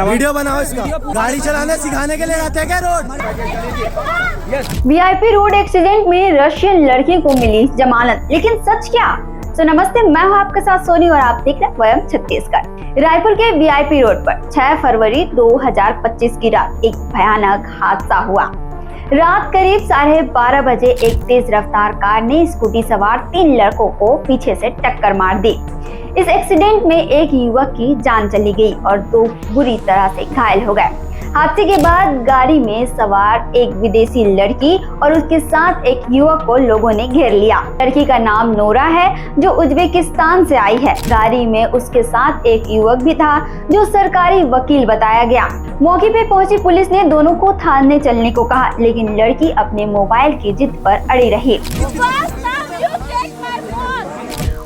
Video बनाओ इसका। गाड़ी चलाना सिखाने के लिए रहते हैं क्या रोड? वीआईपी रोड एक्सीडेंट में रशियन लड़की को मिली जमानत, लेकिन सच क्या? तो नमस्ते, मैं हूं आपके साथ सोनी और आप देख रहे हैं वयम छत्तीसगढ़। रायपुर के वीआईपी रोड पर 6 फरवरी 2025 की रात एक भयानक हादसा हुआ। रात करीब 12:30 बजे एक तेज रफ्तार कार ने स्कूटी सवार 3 लड़कों को पीछे से टक्कर मार दी। इस एक्सीडेंट में एक युवक की जान चली गई और 2 बुरी तरह से घायल हो गए। हादसे के बाद गाड़ी में सवार एक विदेशी लड़की और उसके साथ एक युवक को लोगों ने घेर लिया। लड़की का नाम नोरा है, जो उज्बेकिस्तान से आई है। गाड़ी में उसके साथ एक युवक भी था, जो सरकारी वकील बताया गया। मौके पे पहुंची पुलिस ने दोनों को थाने चलने को कहा, लेकिन लड़की अपने मोबाइल की जिद पर अड़ी रही।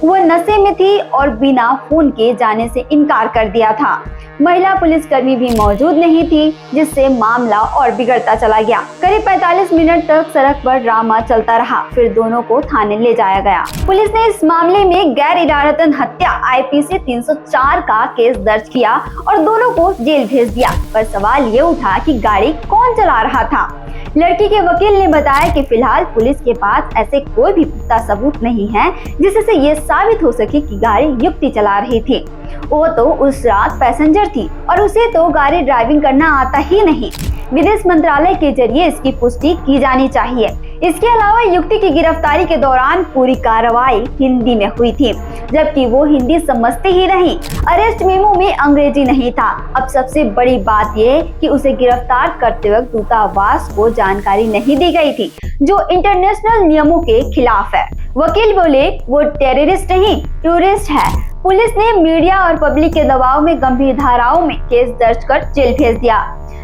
वो नशे में थी और बिना फोन के जाने से इनकार कर दिया था। महिला पुलिसकर्मी भी मौजूद नहीं थी, जिससे मामला और बिगड़ता चला गया। करीब 45 मिनट तक सड़क पर ड्रामा चलता रहा, फिर दोनों को थाने ले जाया गया। पुलिस ने इस मामले में गैर इरादतन हत्या आईपीसी 304 का केस दर्ज किया और दोनों को जेल भेज दिया। पर सवाल ये उठा कि गाड़ी कौन चला रहा था। लड़की के वकील ने बताया कि फिलहाल पुलिस के पास ऐसे कोई भी पुख्ता सबूत नहीं है जिससे ये साबित हो सके कि गाड़ी युवती चला रही थी। वो तो उस रात पैसेंजर थी और उसे तो गाड़ी ड्राइविंग करना आता ही नहीं। विदेश मंत्रालय के जरिए इसकी पुष्टि की जानी चाहिए। इसके अलावा युवती की गिरफ्तारी के दौरान पूरी कार्रवाई हिंदी में हुई थी, जबकि वो हिंदी समझती ही नहीं। अरेस्ट मेमो में अंग्रेजी नहीं था। अब सबसे बड़ी बात ये कि उसे गिरफ्तार करते वक्त दूतावास को जानकारी नहीं दी गई थी, जो इंटरनेशनल नियमों के खिलाफ है। वकील बोले वो टेररिस्ट नहीं, टूरिस्ट है। पुलिस ने मीडिया और पब्लिक के दबाव में गंभीर धाराओं में केस दर्ज कर जेल भेज दिया,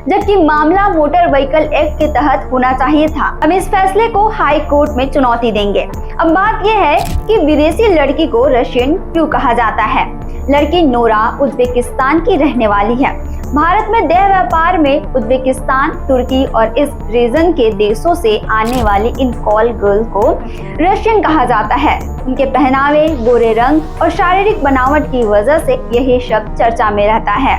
जबकि मामला मोटर व्हीकल एक्ट के तहत होना चाहिए था। अब इस फैसले को हाई कोर्ट में चुनौती देंगे। अब बात यह है कि विदेशी लड़की को रशियन क्यों कहा जाता है। लड़की नोरा उज्बेकिस्तान की रहने वाली है। भारत में देह व्यापार में उज्बेकिस्तान, तुर्की और इस रीजन के देशों से आने वाली इन कॉल गर्ल को रशियन कहा जाता है। उनके पहनावे, गोरे रंग और शारीरिक बनावट की वजह से यही शब्द चर्चा में रहता है।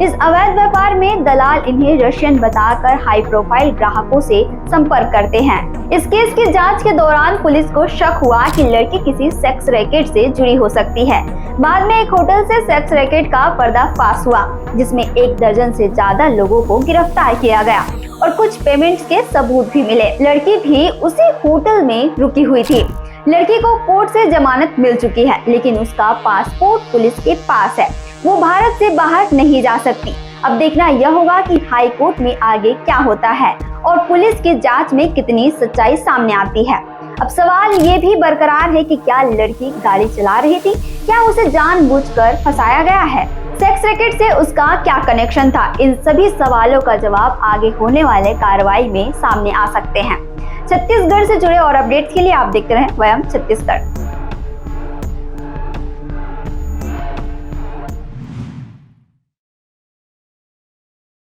इस अवैध व्यापार में दलाल इन्हें रशियन बताकर हाई प्रोफाइल ग्राहकों से संपर्क करते हैं। इस केस की जांच के दौरान पुलिस को शक हुआ कि लड़की किसी सेक्स रैकेट से जुड़ी हो सकती है। बाद में एक होटल से सेक्स रैकेट का पर्दाफाश हुआ, जिसमें 1 दर्जन से ज्यादा लोगों को गिरफ्तार किया गया और कुछ पेमेंट्स के सबूत भी मिले। लड़की भी उसी होटल में रुकी हुई थी। लड़की को कोर्ट से जमानत मिल चुकी है, लेकिन उसका पासपोर्ट पुलिस के पास है। वो भारत से बाहर नहीं जा सकती। अब देखना यह होगा कि हाई कोर्ट में आगे क्या होता है और पुलिस की जांच में कितनी सच्चाई सामने आती है। अब सवाल ये भी बरकरार है कि क्या लड़की गाड़ी चला रही थी, क्या उसे जानबूझकर फंसाया गया है, सेक्स रैकेट से उसका क्या कनेक्शन था। इन सभी सवालों का जवाब आगे होने वाले कार्रवाई में सामने आ सकते हैं। छत्तीसगढ़ से जुड़े और अपडेट्स के लिए आप देखते रहें वयम छत्तीसगढ़।